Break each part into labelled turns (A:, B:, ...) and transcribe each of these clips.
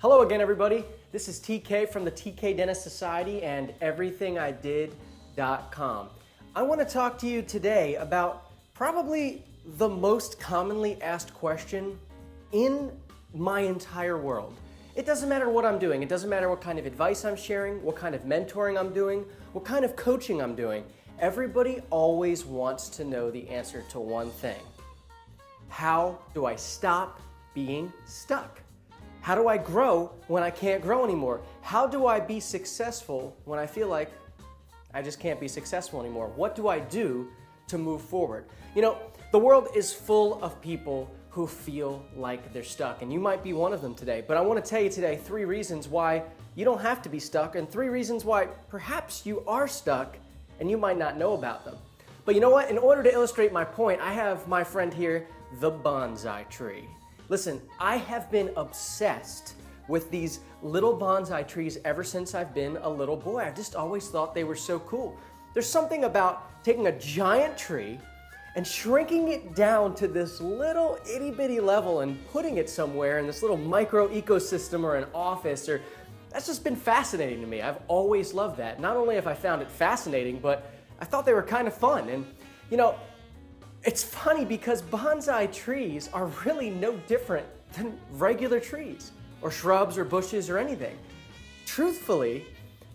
A: Hello again, everybody. This is TK from the TK Dentist Society and everythingidid.com. I want to talk to you today about probably the most commonly asked question in my entire world. It doesn't matter what I'm doing. It doesn't matter what kind of advice I'm sharing, what kind of mentoring I'm doing, what kind of coaching I'm doing. Everybody always wants to know the answer to one thing. How do I stop being stuck? How do I grow when I can't grow anymore? How do I be successful when I feel like I just can't be successful anymore? What do I do to move forward? You know, the world is full of people who feel like they're stuck, and you might be one of them today. But I want to tell you today 3 reasons why you don't have to be stuck, and 3 reasons why perhaps you are stuck and you might not know about them. But you know what? In order to illustrate my point, I have my friend here, the bonsai tree. Listen, I have been obsessed with these little bonsai trees ever since I've been a little boy. I've just always thought they were so cool. There's something about taking a giant tree and shrinking it down to this little itty bitty level and putting it somewhere in this little micro ecosystem or an office, or that's just been fascinating to me. I've always loved that. Not only have I found it fascinating, but I thought they were kind of fun. And you know, it's funny because bonsai trees are really no different than regular trees or shrubs or bushes or anything. Truthfully,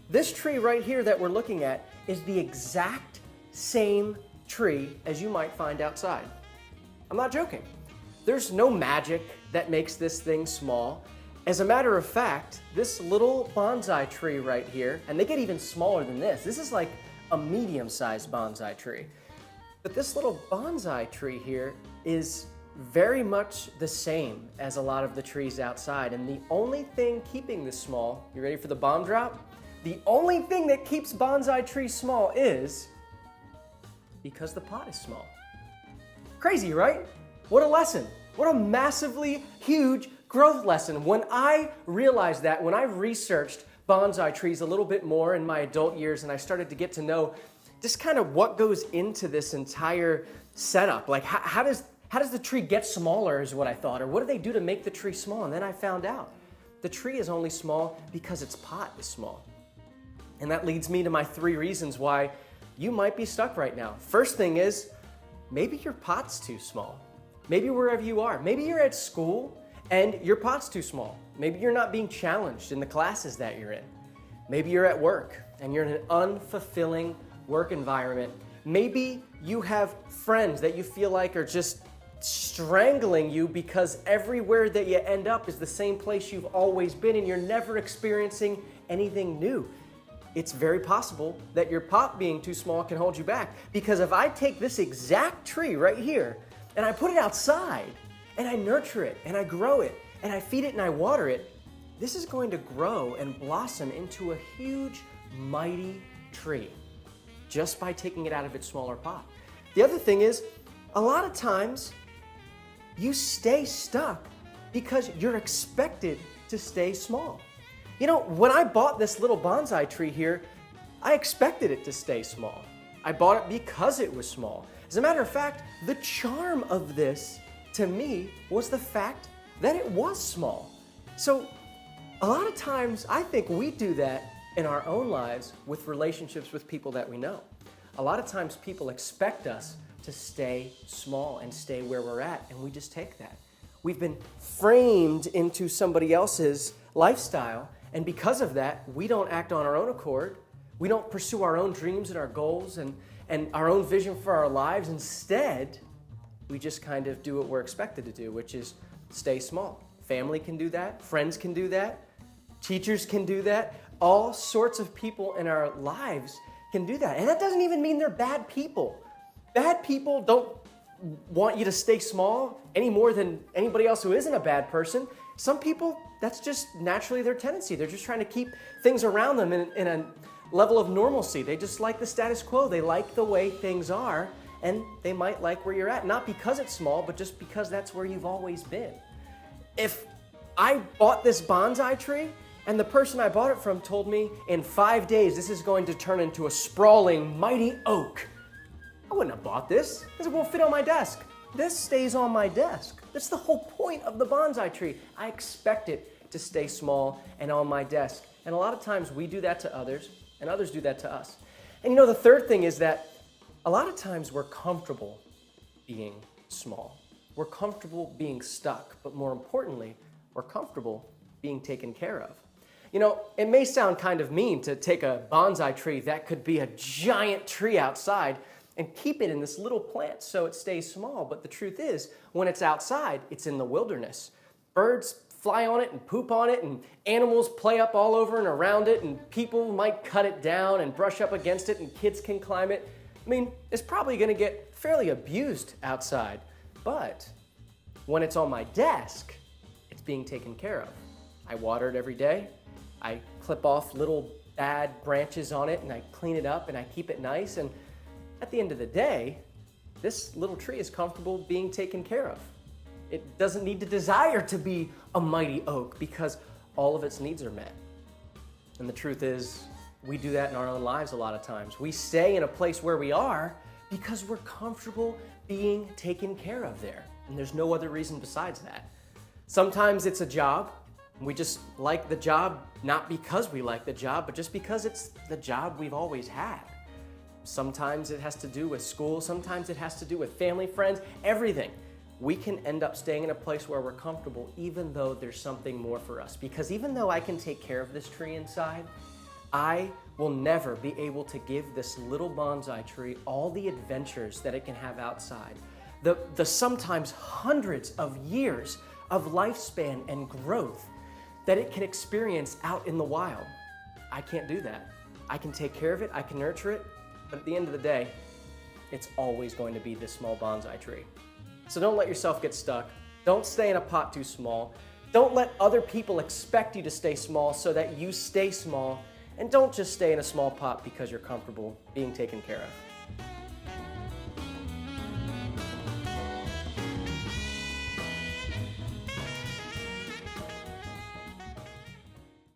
A: this tree right here that we're looking at is the exact same tree as you might find outside. I'm not joking. There's no magic that makes this thing small. As a matter of fact, this little bonsai tree right here, and they get even smaller than this. This is like a medium-sized bonsai tree. But this little bonsai tree here is very much the same as a lot of the trees outside. And the only thing keeping this small, you ready for the bomb drop? The only thing that keeps bonsai trees small is because the pot is small. Crazy, right? What a lesson. What a massively huge growth lesson. When I realized that, when I researched bonsai trees a little bit more in my adult years and I started to get to know just kind of what goes into this entire setup. Like how does the tree get smaller is what I thought, or what do they do to make the tree small? And then I found out the tree is only small because its pot is small. And that leads me to my 3 reasons why you might be stuck right now. First thing is, maybe your pot's too small. Maybe wherever you are, maybe you're at school and your pot's too small. Maybe you're not being challenged in the classes that you're in. Maybe you're at work and you're in an unfulfilling work environment. Maybe you have friends that you feel like are just strangling you because everywhere that you end up is the same place you've always been and you're never experiencing anything new. It's very possible that your pot being too small can hold you back, because if I take this exact tree right here and I put it outside and I nurture it and I grow it and I feed it and I water it, this is going to grow and blossom into a huge, mighty tree just by taking it out of its smaller pot. The other thing is, a lot of times you stay stuck because you're expected to stay small. You know, when I bought this little bonsai tree here, I expected it to stay small. I bought it because it was small. As a matter of fact, the charm of this to me was the fact that it was small. So a lot of times I think we do that in our own lives with relationships with people that we know. A lot of times people expect us to stay small and stay where we're at, and we just take that. We've been framed into somebody else's lifestyle, and because of that, we don't act on our own accord. We don't pursue our own dreams and our goals and our own vision for our lives. Instead, we just kind of do what we're expected to do, which is stay small. Family can do that. Friends can do that. Teachers can do that. All sorts of people in our lives can do that. And that doesn't even mean they're bad people. Bad people don't want you to stay small any more than anybody else who isn't a bad person. Some people, that's just naturally their tendency. They're just trying to keep things around them in a level of normalcy. They just like the status quo. They like the way things are, and they might like where you're at. Not because it's small, but just because that's where you've always been. If I bought this bonsai tree and the person I bought it from told me in 5 days this is going to turn into a sprawling, mighty oak, I wouldn't have bought this because it won't fit on my desk. This stays on my desk. That's the whole point of the bonsai tree. I expect it to stay small and on my desk. And a lot of times we do that to others, and others do that to us. And the third thing is that a lot of times we're comfortable being small. We're comfortable being stuck, but more importantly, we're comfortable being taken care of. It may sound kind of mean to take a bonsai tree that could be a giant tree outside and keep it in this little plant so it stays small. But the truth is, when it's outside, it's in the wilderness. Birds fly on it and poop on it, and animals play up all over and around it, and people might cut it down and brush up against it, and kids can climb it. It's probably going to get fairly abused outside. But when it's on my desk, it's being taken care of. I water it every day. I clip off little bad branches on it, and I clean it up, and I keep it nice. And at the end of the day, this little tree is comfortable being taken care of. It doesn't need to desire to be a mighty oak because all of its needs are met. And the truth is, we do that in our own lives a lot of times. We stay in a place where we are because we're comfortable being taken care of there. And there's no other reason besides that. Sometimes it's a job. We just like the job, not because we like the job, but just because it's the job we've always had. Sometimes it has to do with school. Sometimes it has to do with family, friends, everything. We can end up staying in a place where we're comfortable even though there's something more for us. Because even though I can take care of this tree inside, I will never be able to give this little bonsai tree all the adventures that it can have outside. The sometimes hundreds of years of lifespan and growth that it can experience out in the wild. I can't do that. I can take care of it, I can nurture it, but at the end of the day, it's always going to be this small bonsai tree. So don't let yourself get stuck. Don't stay in a pot too small. Don't let other people expect you to stay small so that you stay small. And don't just stay in a small pot because you're comfortable being taken care of.